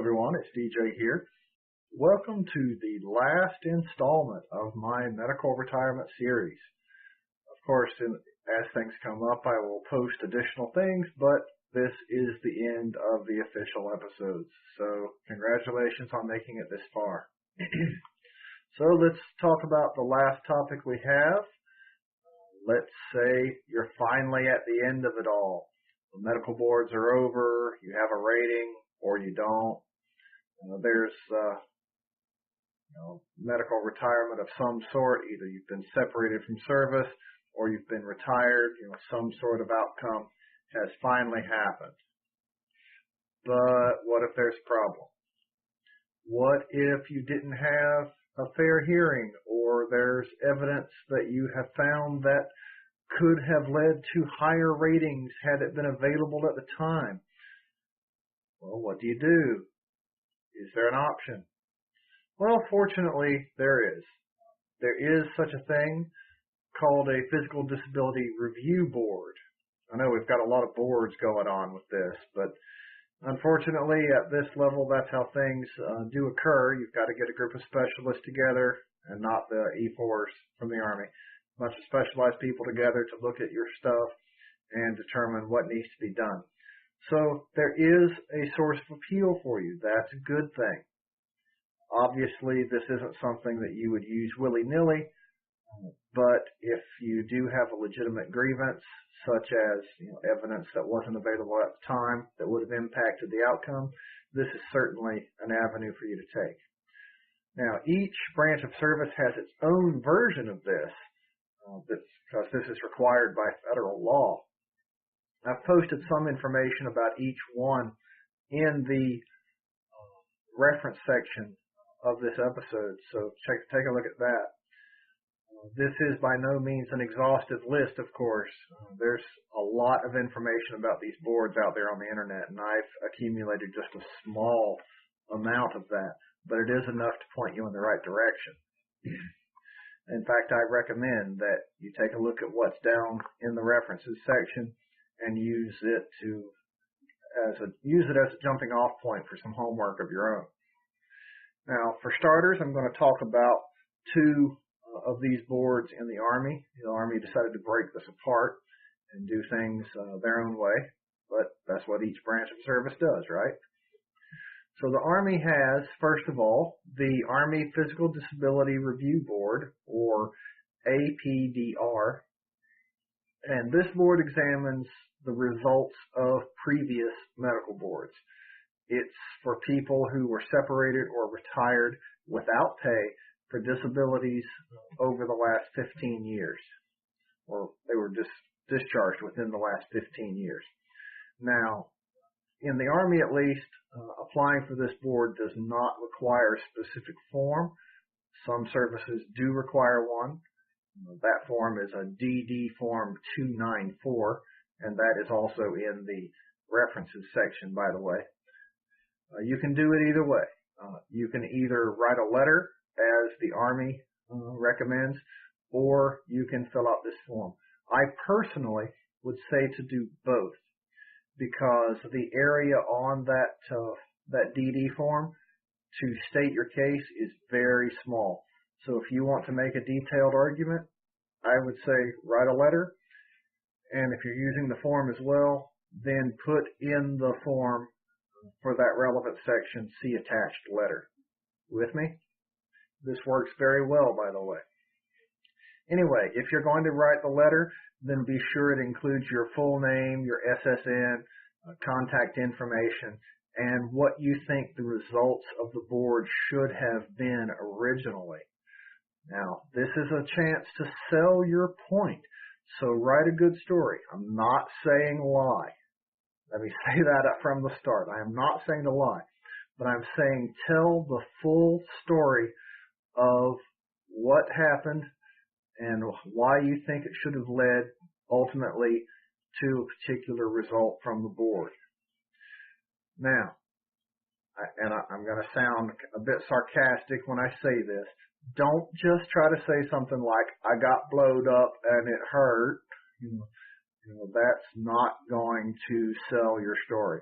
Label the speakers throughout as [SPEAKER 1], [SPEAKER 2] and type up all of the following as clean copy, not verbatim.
[SPEAKER 1] everyone, it's DJ here. Welcome to the last installment of my medical retirement series. Of course, as things come up, I will post additional things, but this is the end of the official episodes. So congratulations on making it this far. So let's talk about the last topic we have. Let's say you're finally at the end of it all. The medical boards are over, you have a rating, or you don't. There's medical retirement of some sort. Either you've been separated from service or you've been retired. Some sort of outcome has finally happened. But what if there's a problem? What if you didn't have a fair hearing, or there's evidence that you have found that could have led to higher ratings had it been available at the time? Well, what do you do? Is there an option? Well, fortunately, there is. There is such a thing called a Physical Disability Review Board. I know we've got a lot of boards going on with this, but unfortunately, at this level, that's how things do occur. You've got to get a group of specialists together, and not the E4s from the Army. A bunch of specialized people together to look at your stuff and determine what needs to be done. So there is a source of appeal for you. That's a good thing. Obviously, this isn't something that you would use willy-nilly, but if you do have a legitimate grievance, such as evidence that wasn't available at the time that would have impacted the outcome, this is certainly an avenue for you to take. Now, each branch of service has its own version of this, because this is required by federal law. I've posted some information about each one in the reference section of this episode, so take a look at that. This is by no means an exhaustive list, of course. There's a lot of information about these boards out there on the internet, and I've accumulated just a small amount of that, but it is enough to point you in the right direction. In fact, I recommend that you take a look at what's down in the references section and use it as a jumping off point for some homework of your own. Now, for starters, I'm going to talk about two of these boards in the Army. The Army decided to break this apart and do things their own way, but that's what each branch of service does, right? So the Army has, first of all, the Army Physical Disability Review Board, or APDR, and this board examines the results of previous medical boards. It's for people who were separated or retired without pay for disabilities over the last 15 years, or they were discharged within the last 15 years. Now, in the Army at least, applying for this board does not require a specific form. Some services do require one. That form is a DD Form 294, and that is also in the references section, by the way. You can do it either way. You can either write a letter, as the Army recommends, or you can fill out this form. I personally would say to do both, because the area on that DD form to state your case is very small. So if you want to make a detailed argument, I would say write a letter, and if you're using the form as well, then put in the form for that relevant section, see attached letter. With me? This works very well, by the way. Anyway, if you're going to write the letter, then be sure it includes your full name, your SSN, contact information, and what you think the results of the board should have been originally. Now, this is a chance to sell your point, so write a good story. I'm not saying lie. Let me say that up from the start. I am not saying to lie, but I'm saying tell the full story of what happened and why you think it should have led ultimately to a particular result from the board. Now, I'm going to sound a bit sarcastic when I say this. Don't just try to say something like, I got blowed up and it hurt. That's not going to sell your story.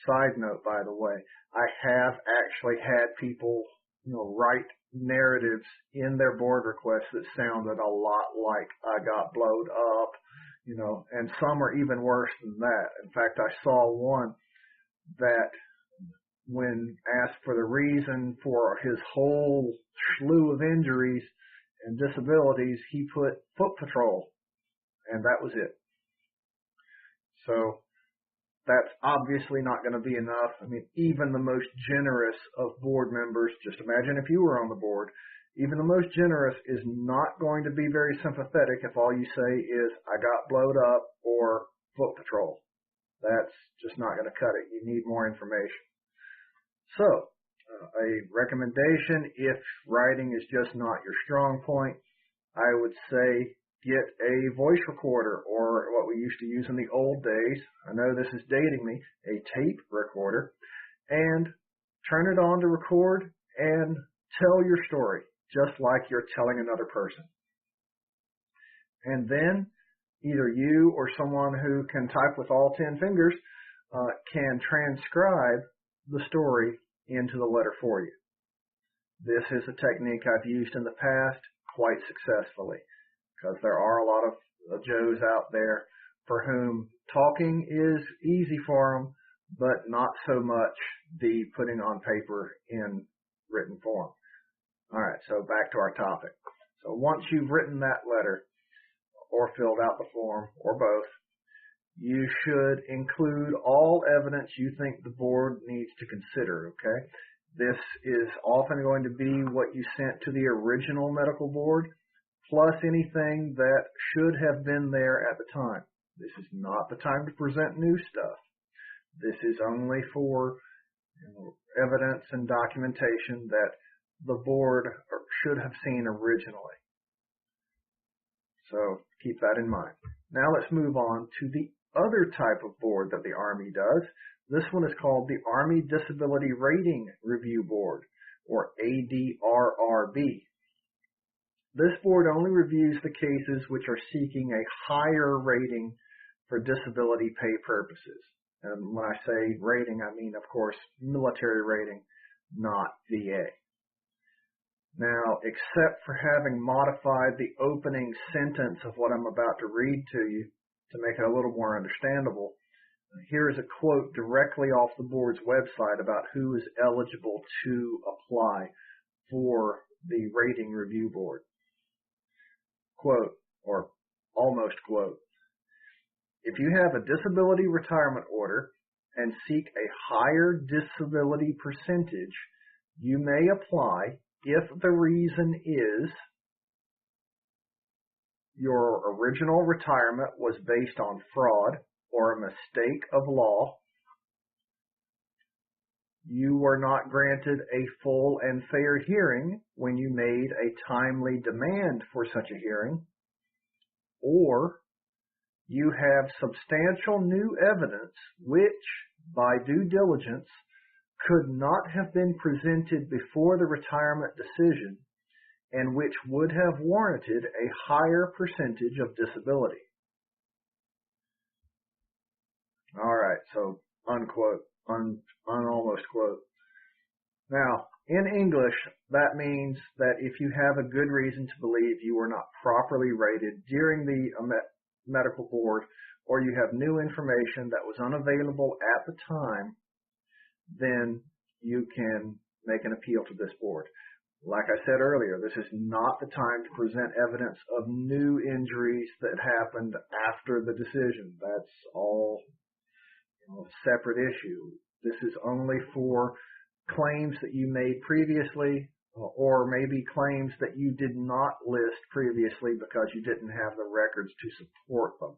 [SPEAKER 1] Side note, by the way, I have actually had people, write narratives in their board requests that sounded a lot like I got blowed up, and some are even worse than that. In fact, I saw one that when asked for the reason for his whole slew of injuries and disabilities, he put foot patrol, and that was it. So that's obviously not going to be enough. I mean, even the most generous of board members, just imagine if you were on the board, even the most generous is not going to be very sympathetic if all you say is, I got blowed up or foot patrol. That's just not going to cut it. You need more information. So, a recommendation, if writing is just not your strong point, I would say get a voice recorder, or what we used to use in the old days, I know this is dating me, a tape recorder, and turn it on to record and tell your story, just like you're telling another person. And then either you or someone who can type with all 10 fingers can transcribe the story into the letter for you. This is a technique I've used in the past quite successfully, because there are a lot of Joes out there for whom talking is easy for them, but not so much the putting on paper in written form. All right, so back to our topic. So once you've written that letter or filled out the form or both, you should include all evidence you think the board needs to consider, okay? This is often going to be what you sent to the original medical board, plus anything that should have been there at the time. This is not the time to present new stuff. This is only for evidence and documentation that the board should have seen originally. So keep that in mind. Now let's move on to the other type of board that the Army does. This one is called the Army Disability Rating Review Board, or ADRRB. This board only reviews the cases which are seeking a higher rating for disability pay purposes. And when I say rating, I mean, of course, military rating, not VA. Now, except for having modified the opening sentence of what I'm about to read to you to make it a little more understandable, here is a quote directly off the board's website about who is eligible to apply for the rating review board. Quote, or almost quote, if you have a disability retirement order and seek a higher disability percentage, you may apply if the reason is your original retirement was based on fraud or a mistake of law, you were not granted a full and fair hearing when you made a timely demand for such a hearing, or you have substantial new evidence which, by due diligence, could not have been presented before the retirement decision and which would have warranted a higher percentage of disability. All right, so unquote, almost quote. Now, in English, that means that if you have a good reason to believe you were not properly rated during the medical board, or you have new information that was unavailable at the time, then you can make an appeal to this board. Like I said earlier, this is not the time to present evidence of new injuries that happened after the decision. That's all a separate issue. This is only for claims that you made previously, or maybe claims that you did not list previously because you didn't have the records to support them.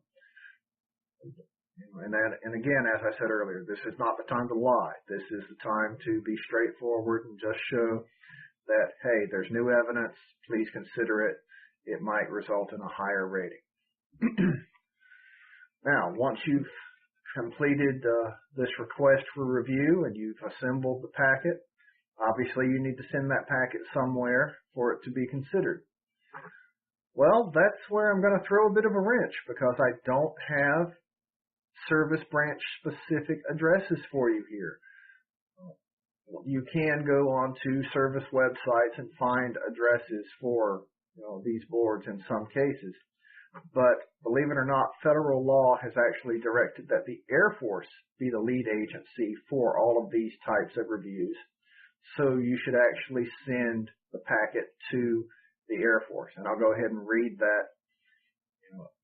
[SPEAKER 1] And again, as I said earlier, this is not the time to lie. This is the time to be straightforward and just show that, hey, there's new evidence, please consider it. It might result in a higher rating. Now, once you've completed this request for review and you've assembled the packet, obviously you need to send that packet somewhere for it to be considered. Well, that's where I'm going to throw a bit of a wrench, because I don't have service branch specific addresses for you here. You can go onto service websites and find addresses for these boards in some cases. But believe it or not, federal law has actually directed that the Air Force be the lead agency for all of these types of reviews. So you should actually send the packet to the Air Force. And I'll go ahead and read that,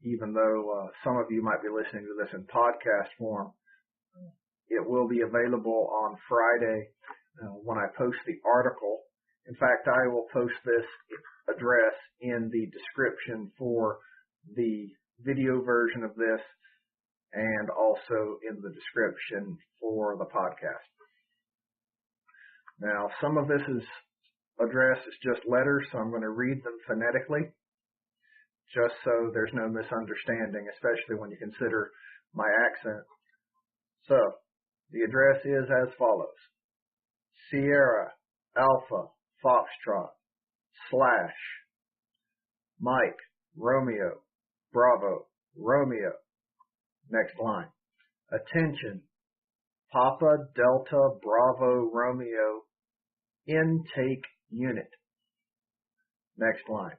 [SPEAKER 1] even though some of you might be listening to this in podcast form. It will be available on Friday when I post the article. In fact, I will post this address in the description for the video version of this and also in the description for the podcast. Now, some of this address is just letters, so I'm going to read them phonetically just so there's no misunderstanding, especially when you consider my accent. So, the address is as follows: Sierra Alpha Foxtrot / Mike Romeo Bravo Romeo. Next line. Attention, Papa Delta Bravo Romeo Intake Unit. Next line.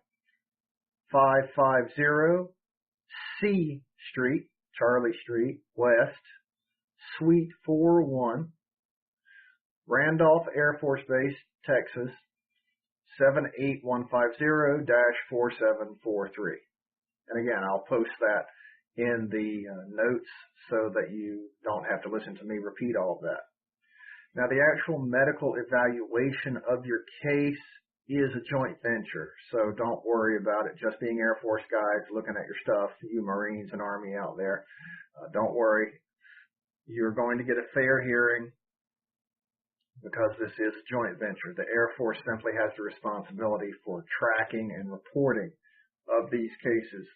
[SPEAKER 1] 550 C Street, Charlie Street, West, Suite 401, Randolph Air Force Base, Texas, 78150-4743. And again, I'll post that in the notes so that you don't have to listen to me repeat all of that. Now, the actual medical evaluation of your case is a joint venture, so don't worry about it just being Air Force guys looking at your stuff, you Marines and Army out there. Don't worry. You're going to get a fair hearing because this is a joint venture. The Air Force simply has the responsibility for tracking and reporting of these cases,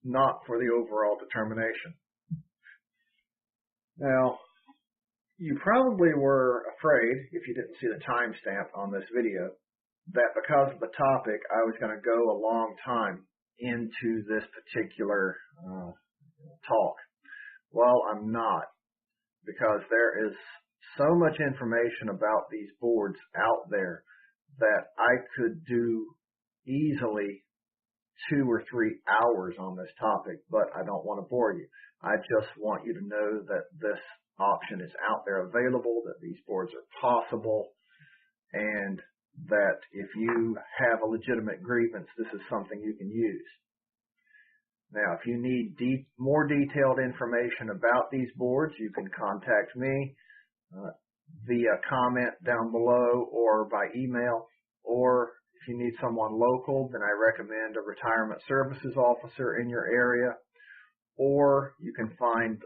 [SPEAKER 1] not for the overall determination. Now, you probably were afraid, if you didn't see the timestamp on this video, that because of the topic, I was going to go a long time into this particular talk. Well, I'm not, because there is so much information about these boards out there that I could do easily 2 or 3 hours on this topic, but I don't want to bore you. I just want you to know that this option is out there available, that these boards are possible, and that if you have a legitimate grievance, this is something you can use. Now, if you need more detailed information about these boards, you can contact me via comment down below or by email, or if you need someone local, then I recommend a retirement services officer in your area, or you can find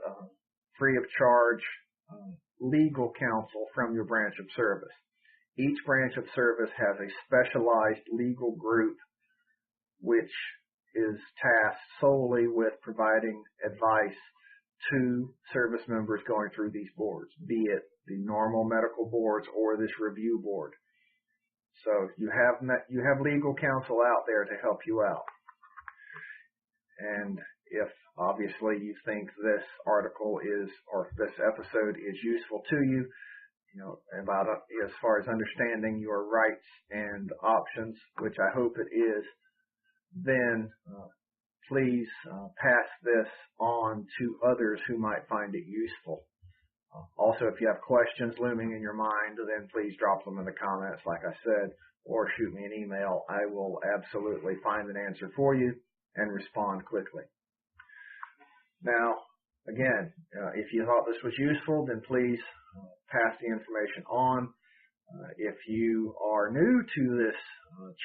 [SPEAKER 1] free of charge legal counsel from your branch of service. Each branch of service has a specialized legal group which is tasked solely with providing advice to service members going through these boards, be it the normal medical boards or this review board. So you have legal counsel out there to help you out. And if obviously you think this article or this episode is useful to you, about as far as understanding your rights and options, which I hope it is, then please pass this on to others who might find it useful. Also, if you have questions looming in your mind, then please drop them in the comments, like I said, or shoot me an email. I will absolutely find an answer for you and respond quickly. Now, again, if you thought this was useful, then please pass the information on. If you are new to this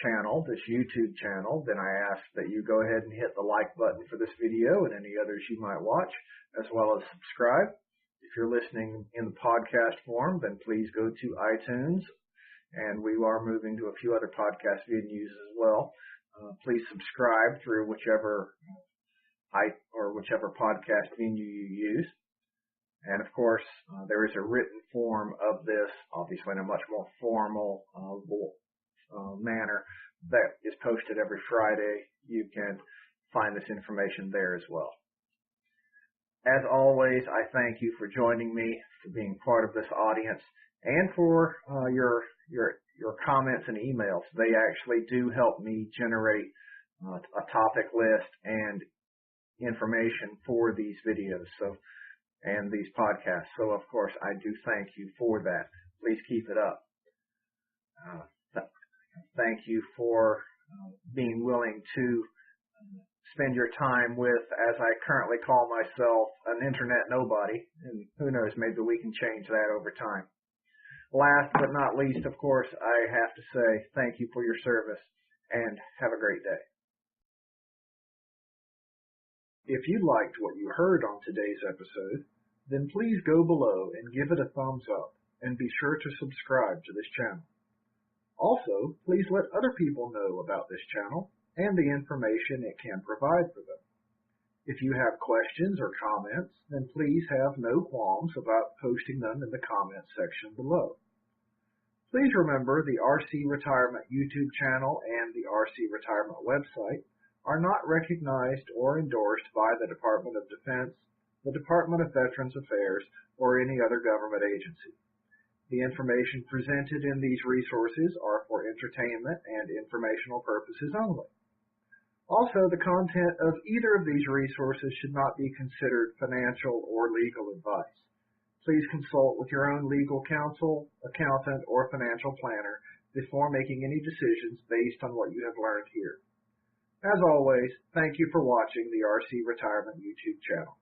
[SPEAKER 1] channel, this YouTube channel, then I ask that you go ahead and hit the like button for this video and any others you might watch, as well as subscribe. If you're listening in the podcast form, then please go to iTunes, and we are moving to a few other podcast venues as well. Please subscribe through whichever podcast venue you use. And of course, there is a written form of this, obviously in a much more formal manner, that is posted every Friday. You can find this information there as well. As always, I thank you for joining me, for being part of this audience, and for your comments and emails. They actually do help me generate a topic list and information for these videos and these podcasts. So, of course, I do thank you for that. Please keep it up. Thank you for being willing to spend your time with, as I currently call myself, an internet nobody. And who knows, maybe we can change that over time. Last but not least, of course, I have to say thank you for your service and have a great day. If you liked what you heard on today's episode, then please go below and give it a thumbs up and be sure to subscribe to this channel. Also, please let other people know about this channel and the information it can provide for them. If you have questions or comments, then please have no qualms about posting them in the comments section below. Please remember the RC Retirement YouTube channel and the RC Retirement website are not recognized or endorsed by the Department of Defense, the Department of Veterans Affairs, or any other government agency. The information presented in these resources are for entertainment and informational purposes only. Also, the content of either of these resources should not be considered financial or legal advice. Please consult with your own legal counsel, accountant, or financial planner before making any decisions based on what you have learned here. As always, thank you for watching the RC Retirement YouTube channel.